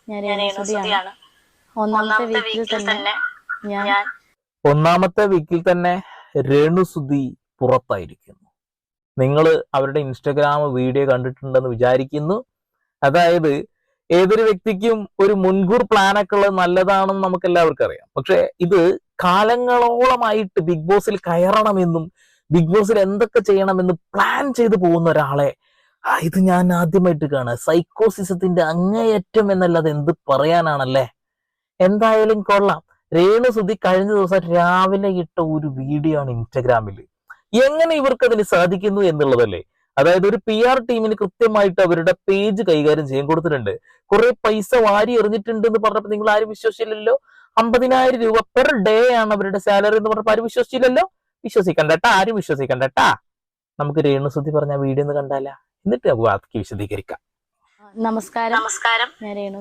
ഞാൻ രേണുസുധിയാണ്. ഒന്നാമത്തെ വീക്കിൽ തന്നെ ഞാൻ ഒന്നാമത്തെ വീക്കിൽ തന്നെ രേണുസുധി പുറത്തായിരിക്കുന്നു. നിങ്ങൾ അവരുടെ ഇൻസ്റ്റഗ്രാം വീഡിയോ കണ്ടിട്ടുണ്ടെന്ന് വിചാരിക്കുന്നു. അതായത് ഏതൊരു വ്യക്തിക്കും ഒരു മുൻകൂർ പ്ലാനൊക്കെ ഉള്ളത് നല്ലതാണെന്ന് നമുക്ക് എല്ലാവർക്കും അറിയാം. പക്ഷെ ഇത് കാലങ്ങളോളമായിട്ട് ബിഗ് ബോസിൽ കയറണമെന്നും ബിഗ് ബോസിൽ എന്തൊക്കെ ചെയ്യണമെന്ന് പ്ലാൻ ചെയ്തു പോകുന്ന ഒരാളെ ഇത് ഞാൻ ആദ്യമായിട്ട് കാണാം. സൈക്കോസിസത്തിന്റെ അങ്ങേയറ്റം എന്നല്ലാതെ എന്ത് പറയാനാണല്ലേ. എന്തായാലും കൊള്ളാം. രേണുസുധി കഴിഞ്ഞ ദിവസം രാവിലെ ഇട്ട ഒരു വീഡിയോ ആണ് ഇൻസ്റ്റഗ്രാമിൽ. എങ്ങനെ ഇവർക്ക് അതിന് സാധിക്കുന്നു എന്നുള്ളതല്ലേ. അതായത് ഒരു PR ടീമിന് കൃത്യമായിട്ട് അവരുടെ പേജ് കൈകാര്യം ചെയ്യാൻ കൊടുത്തിട്ടുണ്ട്. കുറെ പൈസ വാരി എറിഞ്ഞിട്ടുണ്ട് എന്ന് പറഞ്ഞപ്പോൾ നിങ്ങൾ ആരും വിശ്വസിച്ചില്ലല്ലോ. 50,000 രൂപ പെർ ഡേ ആണ് അവരുടെ സാലറി എന്ന് പറഞ്ഞപ്പോൾ ആരും വിശ്വസിച്ചില്ലല്ലോ. വിശ്വസിക്കണ്ടട്ടാ, ആരും വിശ്വസിക്കണ്ടട്ടാ. നമുക്ക് രേണുസുധി പറഞ്ഞ വീഡിയോ ഒന്ന് കണ്ടാല, എന്നിട്ട് ബാക്കി വിശദീകരിക്കാം. നമസ്കാരം. നമസ്കാരം. ഞാൻ രേണു